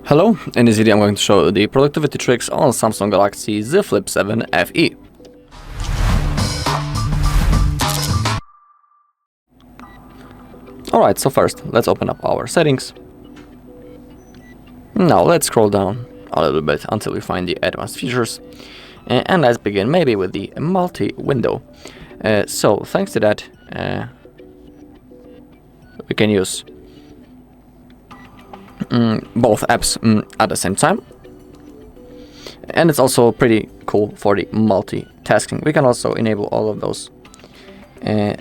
Hello, in this video I'm going to show you the productivity tricks on Samsung Galaxy Z Flip 7 FE. Alright, so first let's open up our settings. Now let's scroll down a little bit until we find the advanced features. And let's begin maybe with the multi-window. So thanks to that we can use both apps at the same time, and it's also pretty cool for the multitasking. We can also enable all of those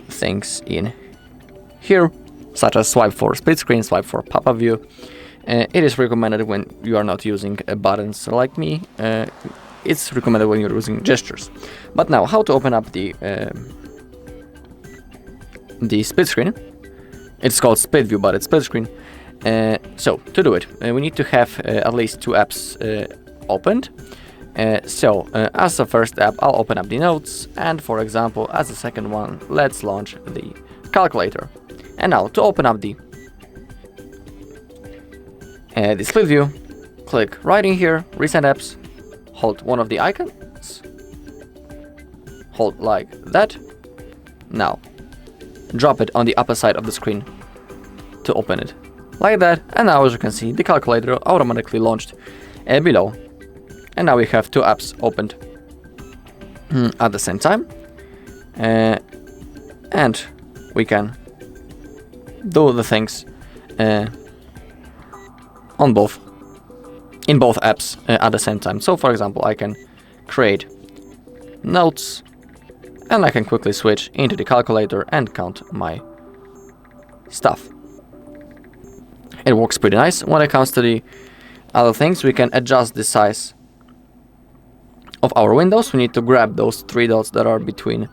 things in here, such as swipe for split screen, swipe for pop-up view. It is recommended when you are not using buttons like me. It's recommended when you're using gestures. But now, how to open up the split screen? It's called split view, but it's split screen. So to do it, we need to have at least two apps opened. As the first app, I'll open up the notes, and for example, as the second one, let's launch the calculator. And now to open up the split view, click right in here, recent apps, hold one of the icons, hold like that. Now drop it on the upper side of the screen to open it. Like that, and now as you can see, the calculator automatically launched below. And now we have two apps opened at the same time. And we can do the things in both apps at the same time. So for example, I can create notes, and I can quickly switch into the calculator and count my stuff. It works pretty nice. When it comes to the other things, we can adjust the size of our windows. We need to grab those three dots that are between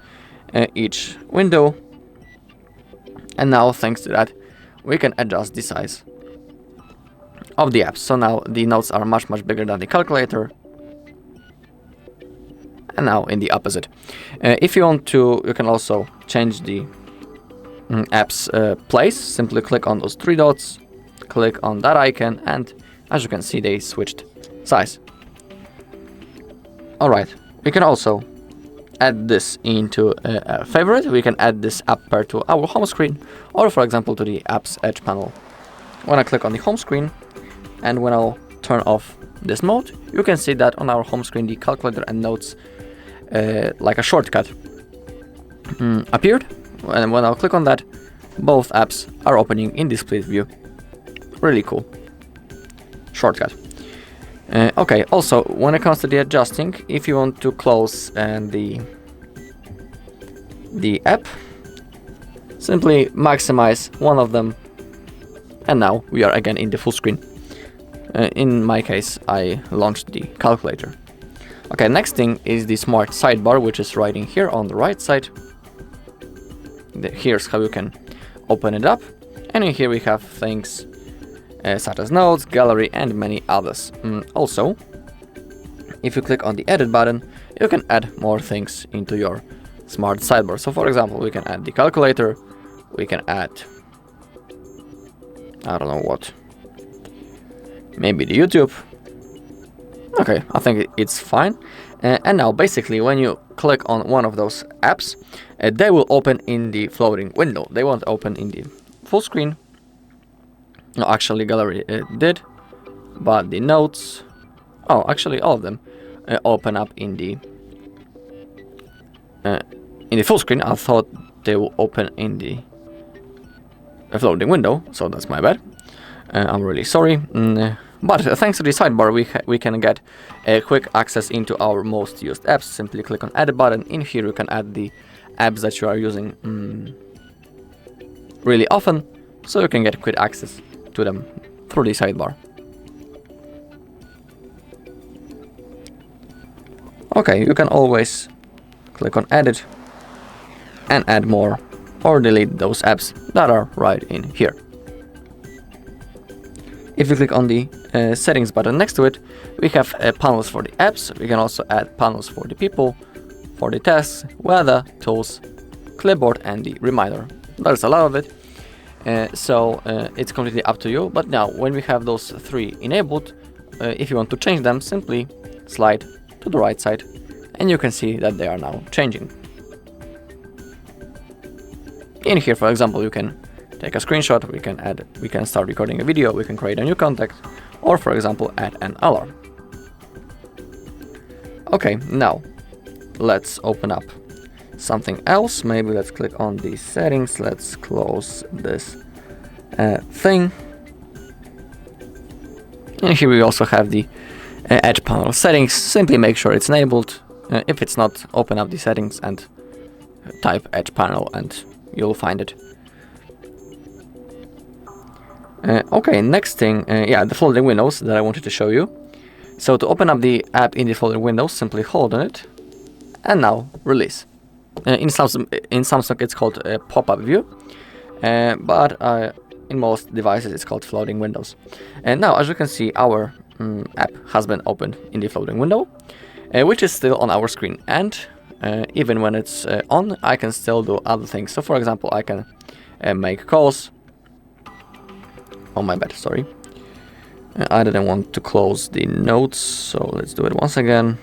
each window. And now, thanks to that, we can adjust the size of the apps. So now the notes are much bigger than the calculator. And now in the opposite. If you want to, you can also change the app's place. Simply click on those three dots, click on that icon, and as you can see, they switched size. Alright, we can also add this into a favorite. We can add this app pair to our home screen, or for example to the app's edge panel. When I click on the home screen, and when I'll turn off this mode, you can see that on our home screen the calculator and notes like a shortcut appeared. And when I'll click on that, both apps are opening in the split view. Really cool shortcut. Okay, also when it comes to the adjusting, if you want to close the app, simply maximize one of them, and now we are again in the full screen. In my case, I launched the calculator. Okay, next thing is the smart sidebar, which is right in here on the right side. Here's how you can open it up, and in here we have things such as notes, gallery, and many others. Also, if you click on the edit button, you can add more things into your smart sidebar. So for example, we can add the calculator, we can add, I don't know what, maybe the YouTube. Okay, I think it's fine. And now basically when you click on one of those apps, they will open in the floating window. They won't open in the full screen. No, actually gallery did, but the notes, actually all of them open up in the full screen. I thought they will open in the floating window, so that's my bad. I'm really sorry. But thanks to the sidebar, we can get quick access into our most used apps. Simply click on Add button. In here, you can add the apps that you are using really often, so you can get quick access to them through the sidebar. Okay, you can always click on Edit and add more, or delete those apps that are right in here. If you click on the settings button next to it, we have panels for the apps. We can also add panels for the people, for the tasks, weather, tools, clipboard, and the reminder. There's a lot of it. So it's completely up to you. But now, when we have those three enabled, if you want to change them, simply slide to the right side, and you can see that they are now changing. In here, for example, you can take a screenshot, we can start recording a video, we can create a new contact, or for example, add an alarm. Okay, now let's open up something else. Maybe let's click on these settings. Let's close this thing. And here we also have the edge panel settings. Simply make sure it's enabled. If it's not, open up the settings and type edge panel and you'll find it. Okay, next thing, yeah, the folding windows that I wanted to show you. So to open up the app in the folding windows, simply hold on it and now release. In Samsung it's called a pop-up view, but in most devices it's called floating windows. And now, as you can see, our app has been opened in the floating window, which is still on our screen. And even when it's on, I can still do other things. So for example, I can make calls. Oh, my bad, sorry. I didn't want to close the notes, so let's do it once again.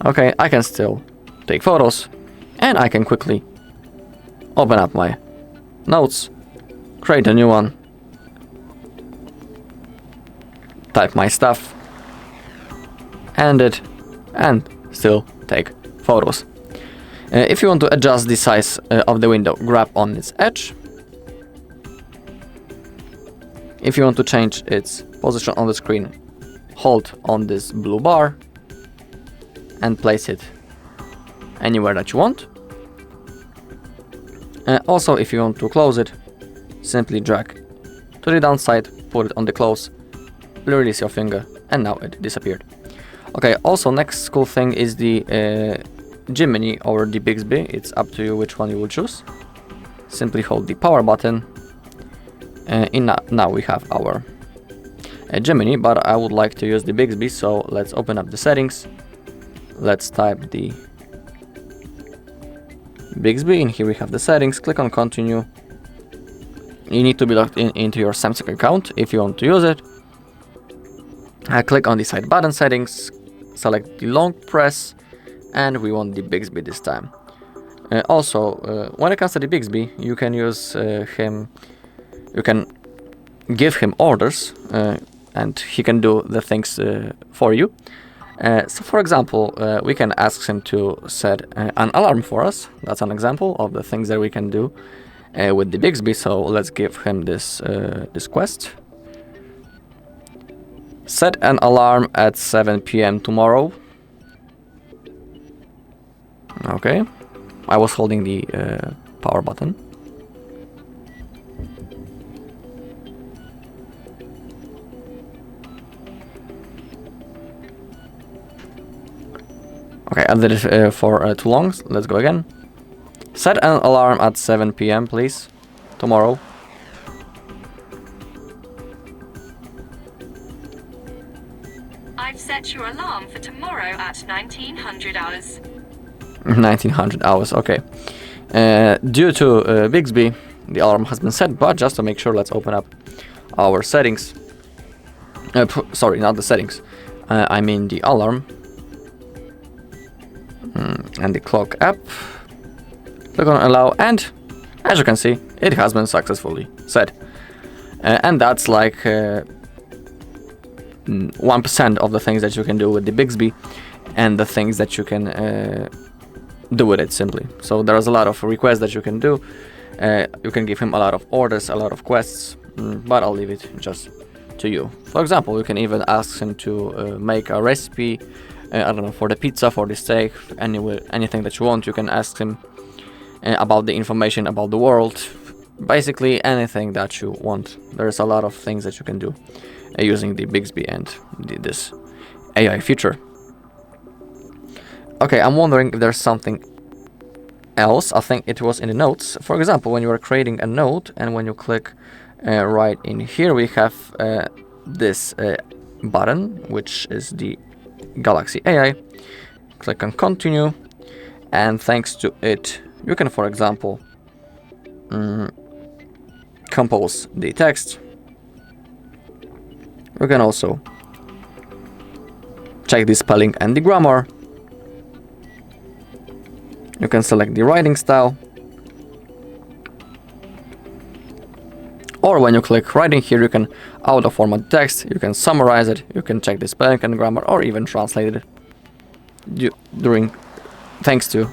Okay, I can still take photos, and I can quickly open up my notes, create a new one, type my stuff, end it, and still take photos. If you want to adjust the size of the window, grab on its edge. If you want to change its position on the screen, hold on this blue bar and place it anywhere that you want. Also, if you want to close it, simply drag to the downside, put it on the close, release your finger, and now it disappeared. Okay, also next cool thing is the Gemini or the Bixby. It's up to you which one you will choose. Simply hold the power button. Now we have our Gemini, but I would like to use the Bixby, so let's open up the settings. Let's type the Bixby. In here we have the settings. Click on continue. You need to be logged into your Samsung account if you want to use it. Click on the side button settings, select the long press, and we want the Bixby this time. Also, when it comes to the Bixby, you can use you can give him orders and he can do the things for you. So for example, we can ask him to set an alarm for us. That's an example of the things that we can do with the Bixby. So let's give him this quest. Set an alarm at 7 p.m. tomorrow. Okay, I was holding the power button. Okay, I did it for too long. Let's go again. Set an alarm at 7 p.m. please, tomorrow. I've set your alarm for tomorrow at 1900 hours. 1900 hours, okay. Due to Bixby, the alarm has been set, but just to make sure, let's open up our settings. Sorry, not the settings. I mean the alarm. And the clock app. Click on allow, and as you can see, it has been successfully set. And that's like 1% of the things that you can do with the Bixby and the things that you can do with it simply. So there's a lot of requests that you can do. You can give him a lot of orders, a lot of quests, but I'll leave it just to you. For example, you can even ask him to make a recipe, I don't know, for the pizza, for the steak, anything that you want. You can ask him about the information about the world, basically anything that you want. There's a lot of things that you can do using the Bixby and this AI feature. Okay, I'm wondering if there's something else. I think it was in the notes. For example, when you are creating a note and when you click right in here, we have this button, which is the Galaxy AI. Click on continue, and thanks to it, you can, for example, compose the text. We can also check the spelling and the grammar. You can select the writing style. Or when you click writing here, you can auto-format text, you can summarize it, you can check the spelling and grammar, or even translate it thanks to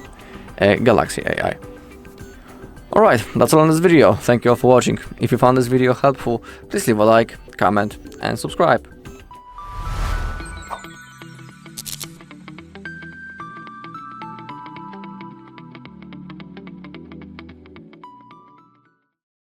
Galaxy AI. Alright, that's all in this video. Thank you all for watching. If you found this video helpful, please leave a like, comment, and subscribe.